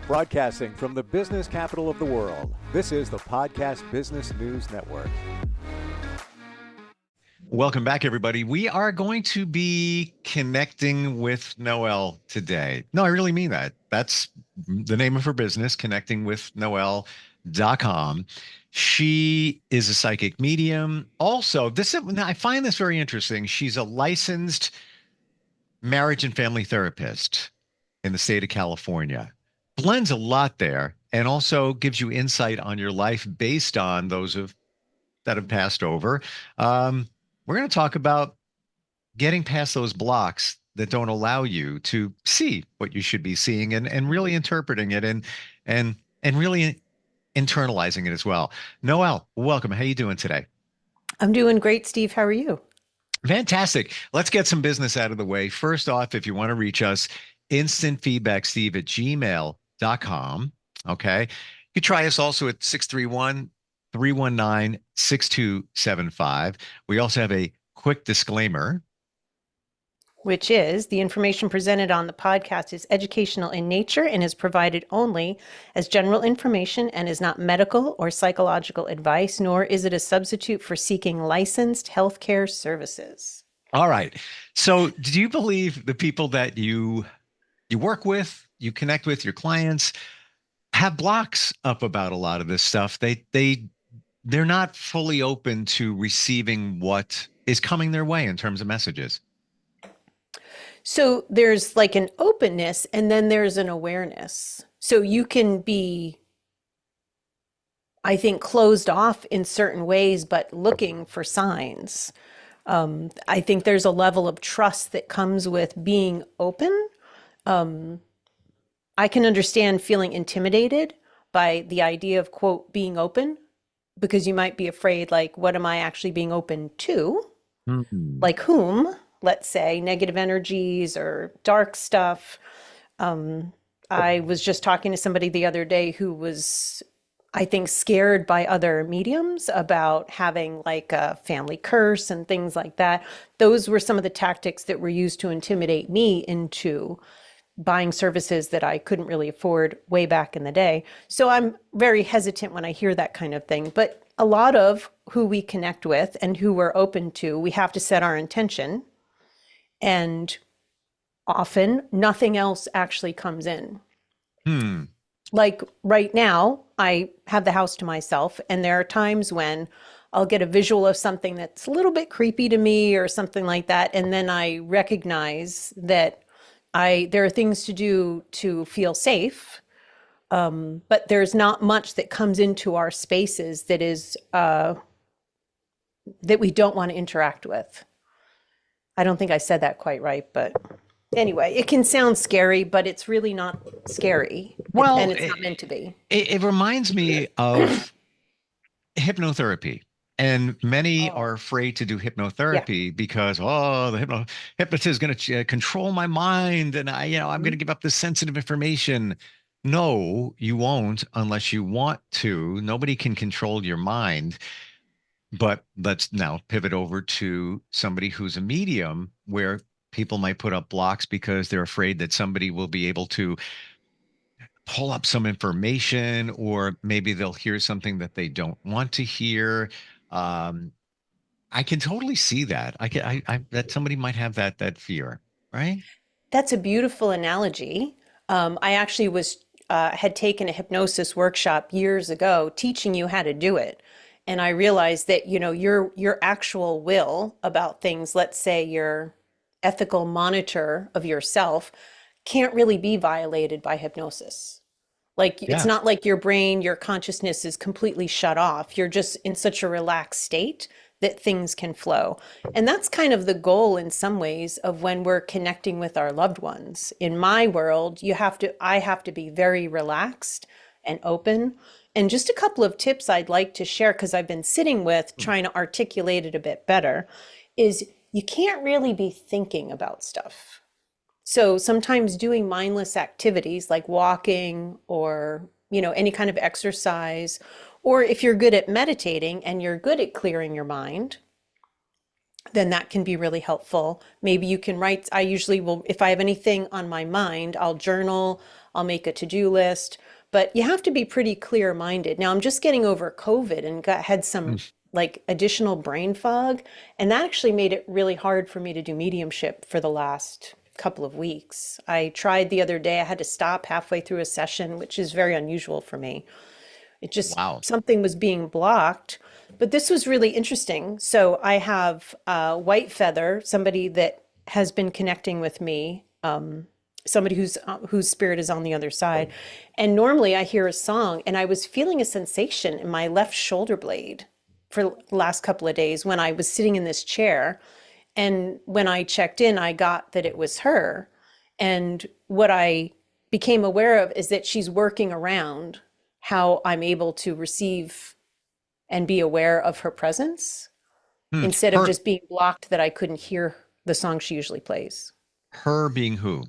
Broadcasting from the business capital of the world, this is the Podcast Business News Network. Welcome back, everybody. We are going to be connecting with Noelle today. No, I really mean that. That's the name of her business, connectingwithnoelle.com. She is a psychic medium. Also, I find this very interesting. She's a licensed marriage and family therapist in the state of California. Blends a lot there and also gives you insight on your life based on those that have passed over. We're going to talk about getting past those blocks that don't allow you to see what you should be seeing and really interpreting it and really internalizing it as well. Noelle, welcome. How are you doing today? I'm doing great, Steve. How are you? Fantastic. Let's get some business out of the way. First off, if you want to reach us, instantfeedbacksteve@gmail.com. Okay. You can try us also at 631-319-6275. We also have a quick disclaimer, which is the information presented on the podcast is educational in nature and is provided only as general information and is not medical or psychological advice, nor is it a substitute for seeking licensed healthcare services. All right. So do you believe the people that you work with, you connect with, your clients, have blocks up about a lot of this stuff? They're not fully open to receiving what is coming their way in terms of messages. So there's like an openness and then there's an awareness. So you can be, I think, closed off in certain ways, but looking for signs. I think there's a level of trust that comes with being open. I can understand feeling intimidated by the idea of, quote, being open, because you might be afraid, like, what am I actually being open to? Mm-hmm. Like whom? Let's say negative energies or dark stuff. I was just talking to somebody the other day who was, I think, scared by other mediums about having like a family curse and things like that. Those were some of the tactics that were used to intimidate me into buying services that I couldn't really afford way back in the day. So I'm very hesitant when I hear that kind of thing. But a lot of who we connect with and who we're open to, we have to set our intention. And often nothing else actually comes in. Like right now, I have the house to myself, and there are times when I'll get a visual of something that's a little bit creepy to me or something like that. And then I recognize that there are things to do to feel safe. But there's not much that comes into our spaces that is that we don't want to interact with. I don't think I said that quite right, but anyway, it can sound scary, but it's really not scary. Well, and it's not meant to be. It reminds me of hypnotherapy. And many are afraid to do hypnotherapy because, the hypnotist is going to control my mind, and I'm going to give up this sensitive information. No, you won't unless you want to. Nobody can control your mind. But let's now pivot over to somebody who's a medium, where people might put up blocks because they're afraid that somebody will be able to pull up some information, or maybe they'll hear something that they don't want to hear. I can totally see that. That somebody might have that fear, right? That's a beautiful analogy. I actually had taken a hypnosis workshop years ago, teaching you how to do it. And I realized that, your actual will about things, let's say your ethical monitor of yourself, can't really be violated by hypnosis. It's not like your brain, your consciousness is completely shut off. You're just in such a relaxed state that things can flow. And that's kind of the goal in some ways of when we're connecting with our loved ones. In my world, I have to be very relaxed and open. And just a couple of tips I'd like to share, because I've been sitting with trying to articulate it a bit better, is you can't really be thinking about stuff. So sometimes doing mindless activities like walking or, any kind of exercise, or if you're good at meditating and you're good at clearing your mind, then that can be really helpful. Maybe you can write. I usually will, if I have anything on my mind, I'll journal, I'll make a to-do list. But you have to be pretty clear-minded. Now, I'm just getting over COVID and had some like additional brain fog, and that actually made it really hard for me to do mediumship for the last couple of weeks. I tried the other day, I had to stop halfway through a session, which is very unusual for me. It just, Wow. something was being blocked. But this was really interesting. So I have White Feather, somebody that has been connecting with me, somebody whose spirit is on the other side. And normally I hear a song, and I was feeling a sensation in my left shoulder blade for the last couple of days when I was sitting in this chair. And when I checked in, I got that it was her. And what I became aware of is that she's working around how I'm able to receive and be aware of her presence instead of Her, just being blocked that I couldn't hear the song she usually plays. her being who?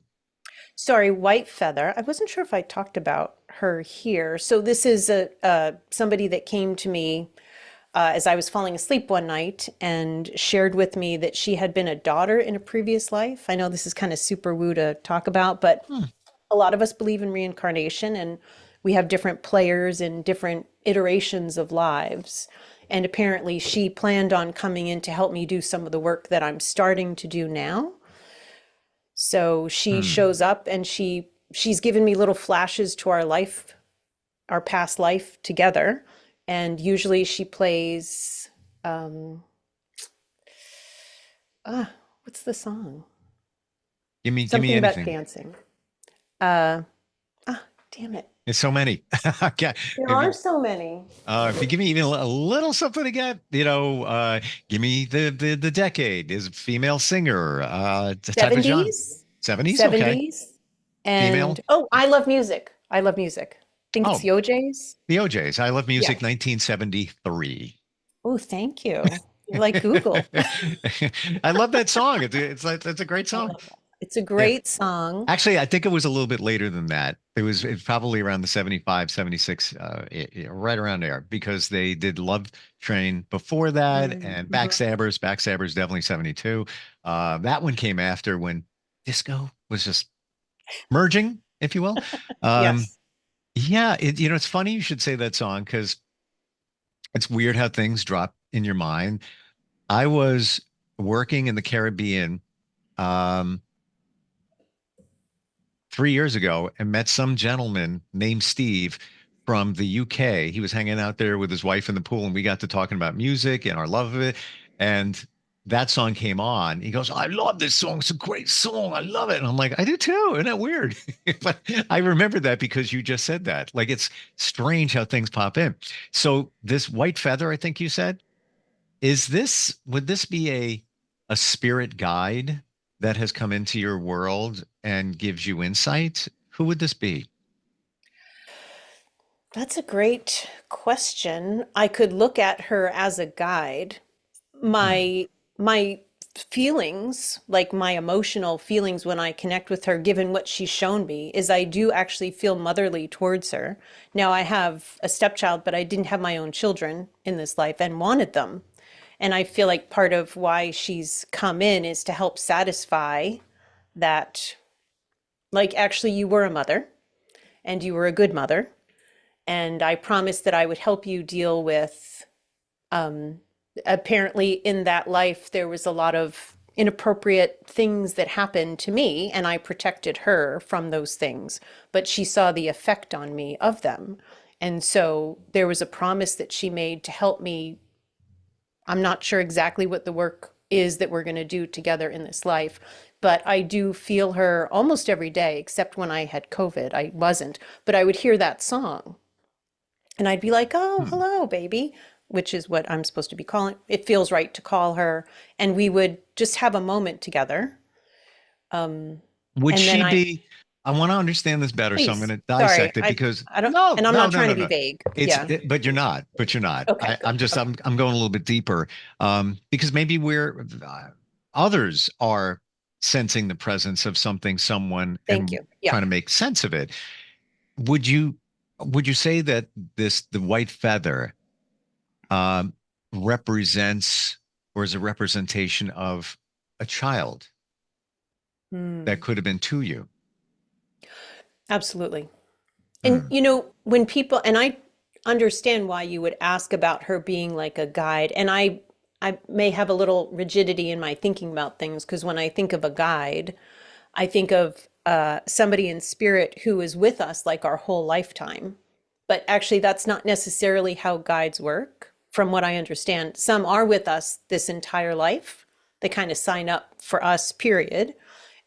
Sorry, White Feather. I wasn't sure if I talked about her here. So this is somebody that came to me as I was falling asleep one night and shared with me that she had been a daughter in a previous life. I know this is kind of super woo to talk about, but a lot of us believe in reincarnation, and we have different players in different iterations of lives. And apparently she planned on coming in to help me do some of the work that I'm starting to do now. So she shows up, and she's given me little flashes to our life, our past life together. And usually she plays, what's the song? Give me Something about anything. dancing. Damn it. It's so many. Okay. There are so many. If you give me even a little something to get, give me the decade. Is a female singer, the type of genre. 70s? 70s? Okay. 70s. Female. And I love music. I love music. I think it's Oh, the OJs. the OJs. I Love Music, Yeah. 1973. Oh, thank you. You're like Google. I love that song. It's like, that's a great I song. love that. It's a Yeah. great song. Actually, I think it was a little bit later than that. It's probably around the 75, 76, right around there, because they did Love Train before that, and Mhm. Backstabbers definitely 72. That one came after, when disco was just merging, if you will. Um, Yes. yeah, it's funny you should say that song, because it's weird how things drop in your mind. I was working in the Caribbean, um, 3 years ago, and met some gentleman named Steve from the UK. He was hanging out there with his wife in the pool, and we got to talking about music and our love of it. And that song came on. He goes, "I love this song. It's a great song. I love it." And I'm like, "I do too. Isn't that weird?" But I remember that because you just said that. Like, it's strange how things pop in. So this White Feather, I think you said, would this be a spirit guide that has come into your world and gives you insight? Who would this be? That's a great question. I could look at her as a guide. Hmm. My feelings, like my emotional feelings when I connect with her, given what she's shown me, is I do actually feel motherly towards her. Now I have a stepchild, but I didn't have my own children in this life and wanted them. And I feel like part of why she's come in is to help satisfy that, like, actually, you were a mother and you were a good mother. And I promised that I would help you deal with, apparently, in that life, there was a lot of inappropriate things that happened to me, and I protected her from those things. But she saw the effect on me of them. And so there was a promise that she made to help me. I'm not sure exactly what the work is that we're going to do together in this life, but I do feel her almost every day, except when I had COVID. I wasn't, but I would hear that song and I'd be like, oh, Hmm. hello, baby, which is what I'm supposed to be calling. It feels right to call her. And we would just have a moment together. Um, Would and then she be? I want to understand this better, so I'm going please, to sorry, dissect it, because I don't, no, and I'm no, not no, trying no, to be no. vague. Yeah. But you're not. But you're not. Okay, I'm good. just Okay. I'm going a little bit deeper, because maybe others are sensing the presence of something, someone, Thank and you. Yeah. trying to make sense of it. Would you would you say that the white feather, um, represents, or is a representation of, a child that Hmm. could have been to you? Absolutely. And Mm. you know, when people, and I understand why you would ask about her being like a guide, and I may have a little rigidity in my thinking about things because when I think of a guide, I think of somebody in spirit who is with us like our whole lifetime. But actually, that's not necessarily how guides work, from what I understand. Some are with us this entire life. They kind of sign up for us, period.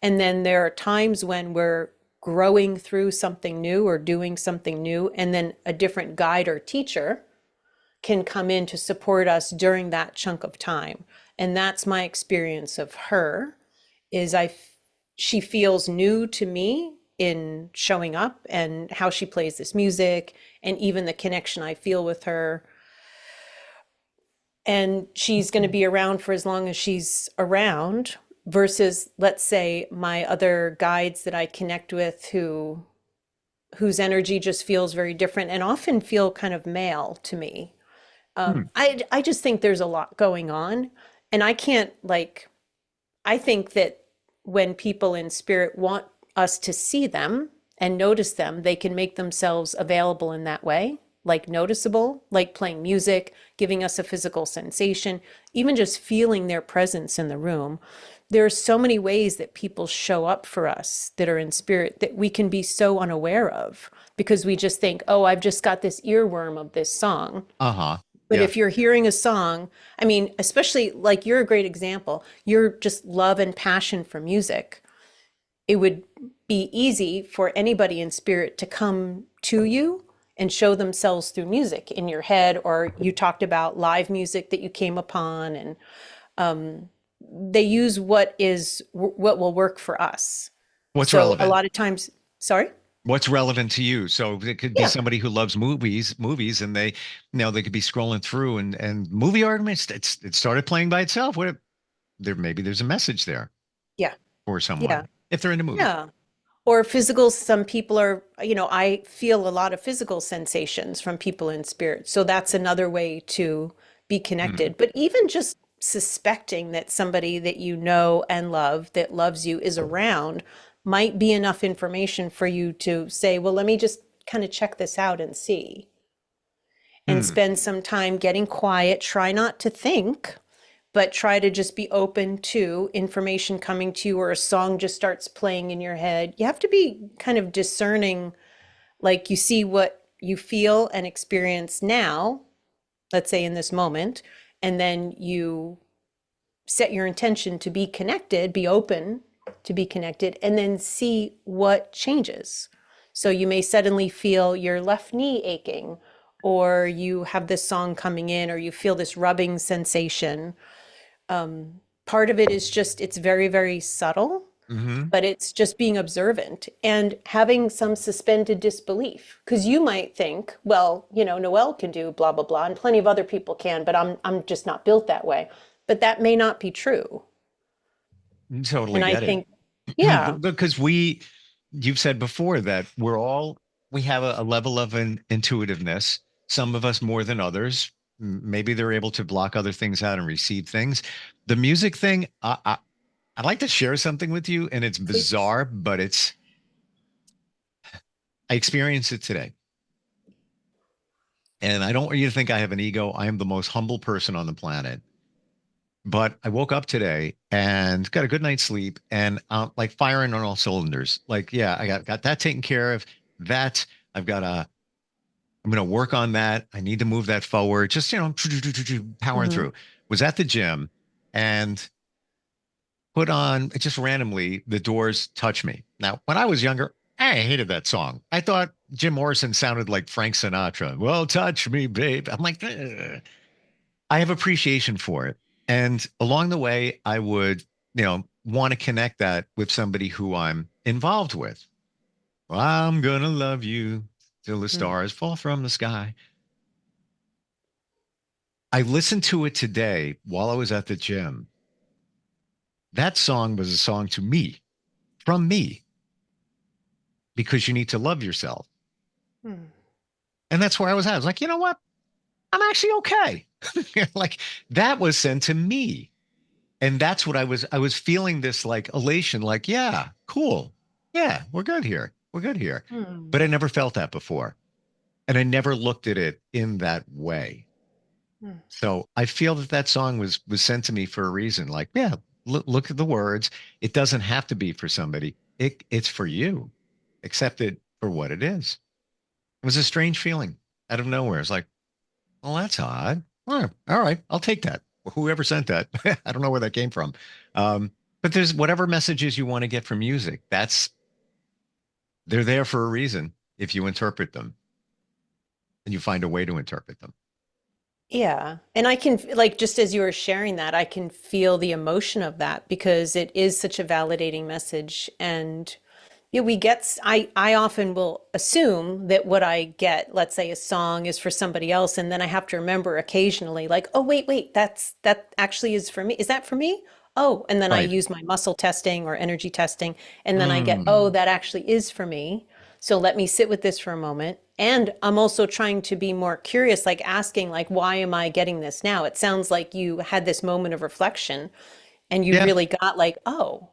And then there are times when we're growing through something new or doing something new, and then a different guide or teacher can come in to support us during that chunk of time. And that's my experience of her is she feels new to me in showing up and how she plays this music and even the connection I feel with her. And she's going to be around for as long as she's around versus, let's say, my other guides that I connect with whose energy just feels very different and often feel kind of male to me. Mm. I just think there's a lot going on, and I can't like I think that when people in spirit want us to see them and notice them, they can make themselves available in that way, like noticeable, like playing music, giving us a physical sensation, even just feeling their presence in the room. There are so many ways that people show up for us that are in spirit that we can be so unaware of because we just think, oh, I've just got this earworm of this song. Uh-huh. But Yeah. if you're hearing a song, I mean, especially like you're a great example, you're just love and passion for music. It would be easy for anybody in spirit to come to you and show themselves through music in your head, or you talked about live music that you came upon, and they use what will work for us. What's So a relevant? lot of times, sorry? What's relevant to you? So it could be Yeah. somebody who loves movies, and they could be scrolling through and movie arguments. It started playing by itself. What if maybe there's a message there Yeah. for Yeah. someone if they're into movies. Yeah. Or physical, some people are, you know, I feel a lot of physical sensations from people in spirit. So that's another way to be Hmm. connected. But even just suspecting that somebody that you know and love that loves you is around might be enough information for you to say, well, let me just kind of check this out and see. And Hmm. spend some time getting quiet. Try not to think, but try to just be open to information coming to you or a song just starts playing in your head. You have to be kind of discerning, like you see what you feel and experience now, let's say in this moment, and then you set your intention to be connected, be open to be connected, and then see what changes. So you may suddenly feel your left knee aching, or you have this song coming in, or you feel this rubbing sensation. Part of it is just, it's very, very subtle, Hmm. but it's just being observant and having some suspended disbelief. Because you might think, well, you know, Noelle can do blah, blah, blah, and plenty of other people can, but I'm just not built that way. But that may not be true. Totally And I get it. think, yeah, Because you've said before that we have a level of an intuitiveness, some of us more than others. Maybe they're able to block other things out and receive things. The music thing, I'd like to share something with you, and it's please. bizarre, but I experienced it today. And I don't want you to think I have an ego. I am the most humble person on the planet. But I woke up today and got a good night's sleep and like firing on all cylinders. Like, yeah, I got that taken care of. That I've got I'm going to work on that. I need to move that forward. Just, powering Hmm. through. Was at the gym and put on just randomly The Doors Touch Me. Now, when I was younger, I hated that song. I thought Jim Morrison sounded like Frank Sinatra. Well, touch me, babe. I'm like, "Ugh." I have appreciation for it. And along the way, I would, want to connect that with somebody who I'm involved with. Well, I'm going to love you till the stars fall from the sky. I listened to it today while I was at the gym. That song was a song to me, from me, because you need to love yourself. Hmm. And that's where I was at. I was like, you know what? I'm actually okay. Like that was sent to me. And that's what I was feeling this like elation, like, yeah, cool. Yeah, we're good here. We're good here. Hmm. But I never felt that before. And I never looked at it in that way. Hmm. So I feel that that song was sent to me for a reason. Like, yeah, look at the words. It doesn't have to be for somebody. It's for you. Accept it for what it is. It was a strange feeling out of nowhere. It's like, well, that's odd. All right, I'll take that. Whoever sent that, I don't know where that came from. But there's whatever messages you want to get from music. They're there for a reason if you interpret them and you find a way to interpret them. Yeah. And I can, like, just as you were sharing that, I can feel the emotion of that because it is such a validating message. And yeah, I often will assume that what I get, let's say a song is for somebody else. And then I have to remember occasionally, like, oh, wait, that actually is for me. Is that for me? Oh, and then I Right. use my muscle testing or energy testing. And then I get, oh, Mm. that actually is for me. So let me sit with this for a moment. And I'm also trying to be more curious, like asking, like, why am I getting this now? It sounds like you had this moment of reflection and you Yeah. really got like, oh,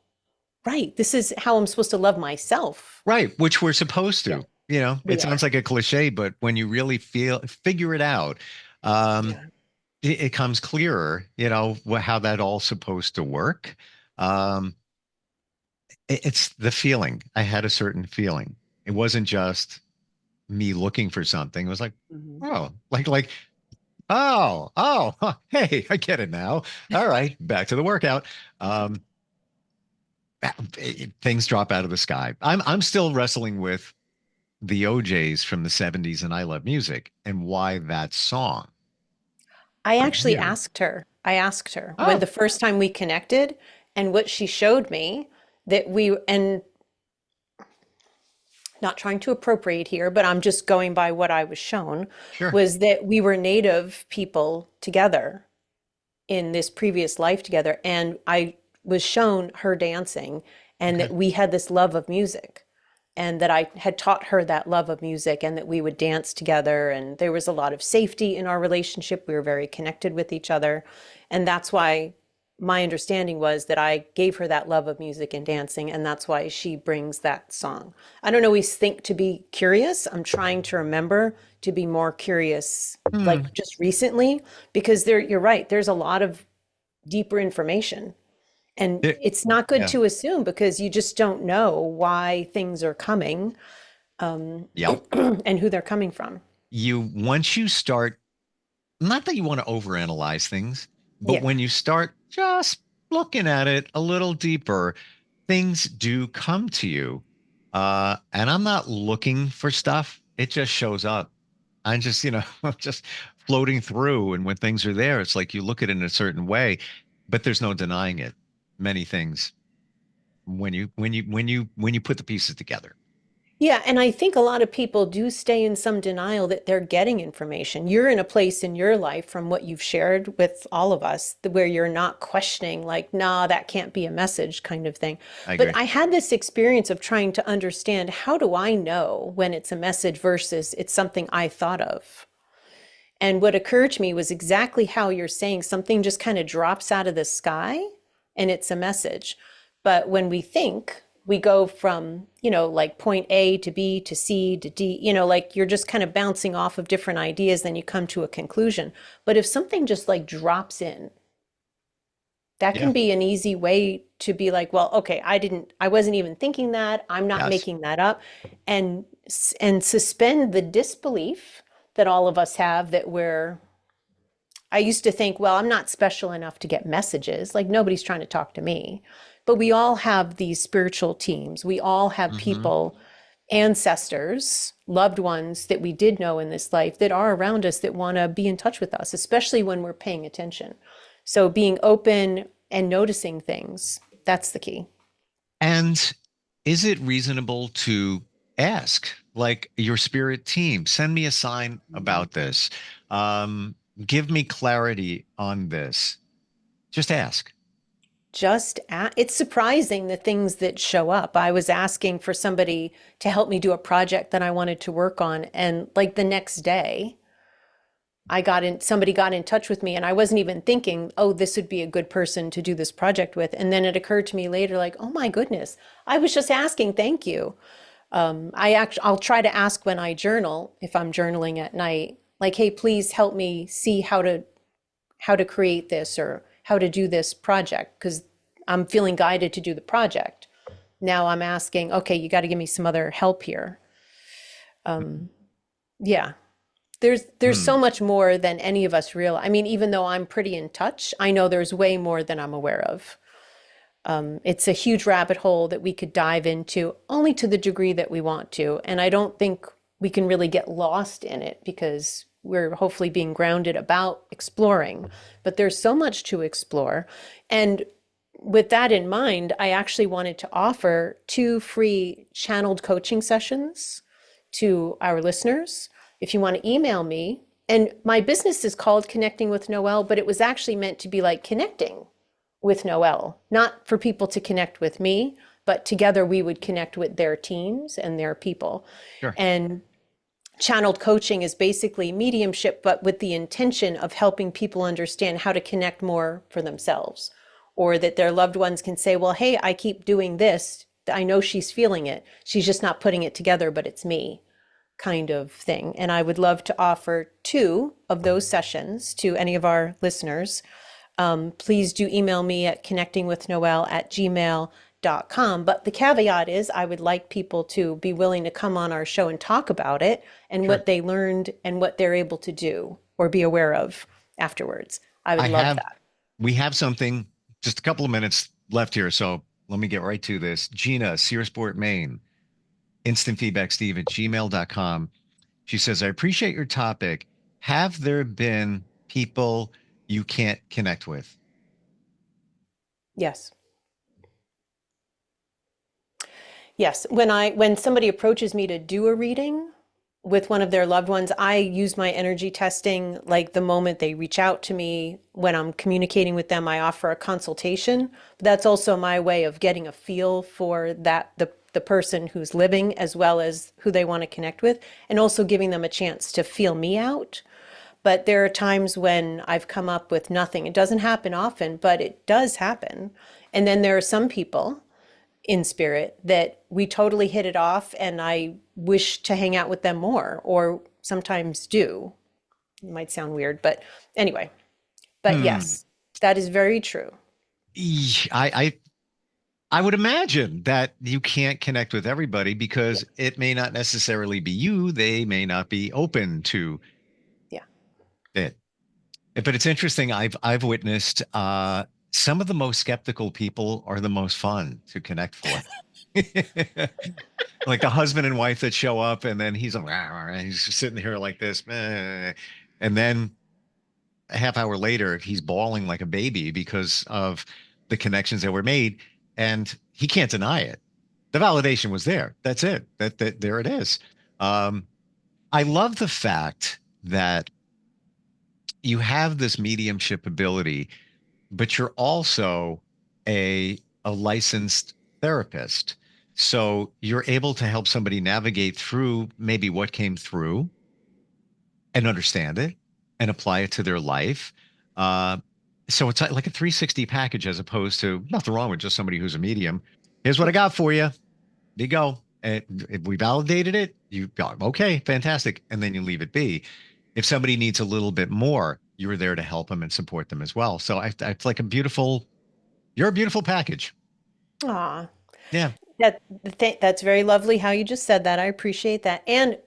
right, this is how I'm supposed to love myself. Right. Which we're supposed Yeah, to. You know, we it sounds are. like a cliche, but when you really figure it out, um, Yeah. it comes clearer, how that all's supposed to work. Um, it's the feeling. I had a certain feeling. It wasn't just me looking for something. It was like, Mhm. oh, huh, hey, I get it now. All right, back to the workout. Um, things drop out of the sky. I'm still wrestling with the OJs from the 70s and I Love Music and why that song I for actually you. asked her. I asked her when Oh, the first time we connected, and what she showed me that and not trying to appropriate here, but I'm just going by what I was shown, sure. was that we were Native people together in this previous life together. And I was shown her dancing and Okay. that we had this love of music and that I had taught her that love of music and that we would dance together. And there was a lot of safety in our relationship. We were very connected with each other. And that's why my understanding was that I gave her that love of music and dancing. And that's why she brings that song. I don't always think to be curious. I'm trying to remember to be more curious, Hmm. like just recently, because you're right, there's a lot of deeper information. And It- it's not good yeah. to assume because you just don't know why things are coming, Yep. and who they're coming from. Once you start, not that you want to overanalyze things, but Yeah. when you start just looking at it a little deeper, things do come to you. And I'm not looking for stuff. It just shows up. I'm just, just floating through. And when things are there, it's like you look at it in a certain way, but there's no denying it. Many things when you put the pieces together. Yeah, and I think a lot of people do stay in some denial that they're getting information. You're in a place in your life from what you've shared with all of us where you're not questioning, like, nah, that can't be a message kind of thing. I But agree. I had this experience of trying to understand, how do I know when it's a message versus it's something I thought of? And what occurred to me was exactly how you're saying, something just kind of drops out of the sky and it's a message. But when we think, we go from, like point A to B to C to D, like you're just kind of bouncing off of different ideas, then you come to a conclusion. But if something just like drops in, that can Yeah. be an easy way to be like, well, okay, I wasn't even thinking that. I'm not Yes. making that up. And and suspend the disbelief that all of us have that I used to think, well, I'm not special enough to get messages. Like nobody's trying to talk to me. But we all have these spiritual teams. We all have Hmm. people, ancestors, loved ones that we did know in this life that are around us that want to be in touch with us, especially when we're paying attention. So being open and noticing things, that's the key. And is it reasonable to ask, like your spirit team, send me a sign Mhm. about this? Um, Give me clarity on this. Just ask. It's surprising the things that show up. I was asking for somebody to help me do a project that I wanted to work on, and like the next day, somebody got in touch with me and I wasn't even thinking, oh, this would be a good person to do this project with. And then it occurred to me later, like, oh my goodness, I was just asking, thank you. I'll try to ask when I journal, if I'm journaling at night, like, hey, please help me see how to create this or how to do this project, because I'm feeling guided to do the project. Now I'm asking, okay, you got to give me some other help here. Yeah. There's so Hmm. much more than any of us realize. I mean, even though I'm pretty in touch, I know there's way more than I'm aware of. It's a huge rabbit hole that we could dive into only to the degree that we want to. And I don't think we can really get lost in it because we're hopefully being grounded about exploring. But there's so much to explore. And with that in mind, I actually wanted to offer 2 free channeled coaching sessions to our listeners. If you want to email me, and my business is called Connecting with Noelle, but it was actually meant to be like connecting with Noelle, not for people to connect with me, but together we would connect with their teams and their people. Sure. And channeled coaching is basically mediumship, but with the intention of helping people understand how to connect more for themselves, or that their loved ones can say, well, hey, I keep doing this. I know she's feeling it. She's just not putting it together, but it's me, kind of thing. And I would love to offer 2 of those sessions to any of our listeners. Please do email me at connectingwithnoelle@gmail.com. But the caveat is I would like people to be willing to come on our show and talk about it and Sure. what they learned and what they're able to do or be aware of afterwards. I would I love have, that. we have something, just a couple of minutes left here. So let me get right to this. Gina, Searsport, Maine, instantfeedbacksteve@gmail.com. She says, I appreciate your topic. Have there been people you can't connect with? Yes. Yes. When somebody approaches me to do a reading with one of their loved ones, I use my energy testing like the moment they reach out to me. When I'm communicating with them, I offer a consultation. But that's also my way of getting a feel for the person who's living as well as who they want to connect with, and also giving them a chance to feel me out. But there are times when I've come up with nothing. It doesn't happen often, but it does happen. And then there are some people in spirit that we totally hit it off and I wish to hang out with them more, or sometimes do. It might sound weird, but anyway. But Hmm. yes, that is very true. I would imagine that you can't connect with everybody Yeah. because it may not necessarily be you. They may not be open to Yeah. it. But it's interesting. I've witnessed some of the most skeptical people are the most fun to connect for. Like the husband and wife that show up, and then he's like, "Rah, rah," and he's just sitting here like this, "Meh." And then a half hour later, he's bawling like a baby because of the connections that were made, and he can't deny it. The validation was there. That's it. That there it is. Um, I love the fact that you have this mediumship ability, but you're also a licensed therapist. So you're able to help somebody navigate through maybe what came through and understand it and apply it to their life. Uh, so it's like a 360 package as opposed to nothing wrong with just somebody who's a medium. Here's what I Yeah. got for you. There you go. And if we validated it, you go, okay, fantastic. And then you leave it be. If somebody needs a little bit more, you're there to help them and support them as well. So it's like you're a beautiful package. Aw. Yeah. That's very lovely how you just said that. I appreciate that. And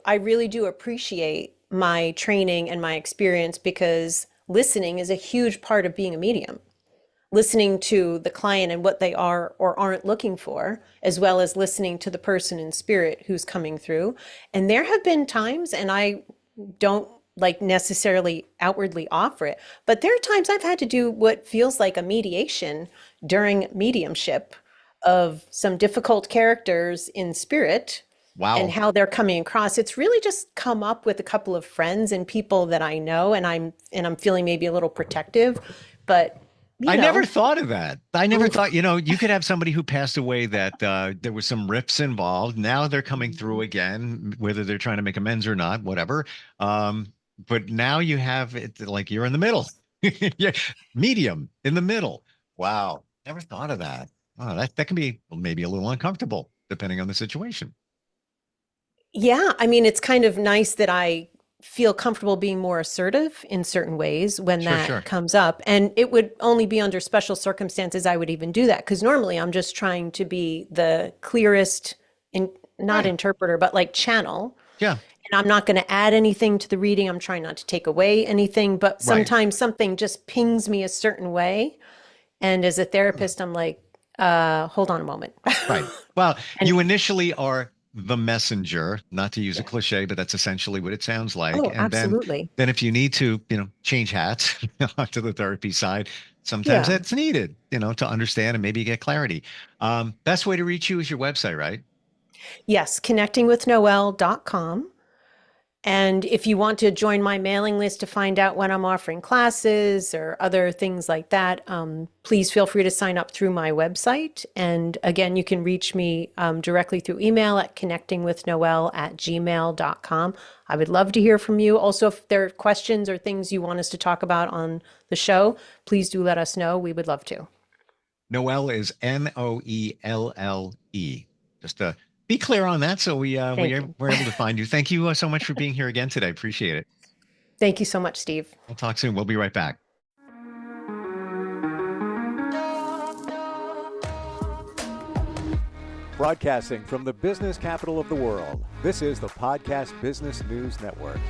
I really do appreciate my training and my experience because listening is a huge part of being a medium. Listening to the client and what they are or aren't looking for, as well as listening to the person in spirit who's coming through. And there have been times, and I don't like necessarily outwardly offer it, but there are times I've had to do what feels like a mediation during mediumship of some difficult characters in spirit and Wow. how they're coming across. It's really just come up with a couple of friends and people that I know, and I'm feeling maybe a little protective, but you I never know, thought of that. I never oof. thought, you could have somebody who passed away that there was some rifts involved. Now they're coming through again, whether they're trying to make amends or not, whatever. But now you have it like you're in the middle. Yeah, medium in the middle. Wow. Never thought of that. Oh, that can be maybe a little uncomfortable. depending on the situation. Yeah, I mean, it's kind of nice that I feel comfortable being more assertive in certain ways when Sure. that comes up. And it would only be under special circumstances I would even do that. Because normally I'm just trying to be the clearest, not Right. interpreter, but like channel. Yeah. And I'm not going to add anything to the reading. I'm trying not to take away anything. But Right. sometimes something just pings me a certain way. And as a therapist, I'm like, hold on a moment. Right. Well, And you initially are the messenger, not to use a yeah. cliche, but that's essentially what it sounds like. Oh, And absolutely. then if you need to, change hats to the therapy side, sometimes Yeah. that's needed, to understand and maybe get clarity. Best way to reach you is your website, right? Yes, connectingwithnoelle.com. And if you want to join my mailing list to find out when I'm offering classes or other things like that, please feel free to sign up through my website. And again, you can reach me directly through email at connectingwithnoelle@gmail.com. I would love to hear from you. Also, if there are questions or things you want us to talk about on the show, please do let us know. We would love to. Noelle is Noelle. Just to be clear on that, so Thank you. we're able to find you. Thank you so much for being here again today. Appreciate it. Thank you so much, Steve. We'll talk soon. We'll be right back. Broadcasting from the business capital of the world, this is the Podcast Business News Network.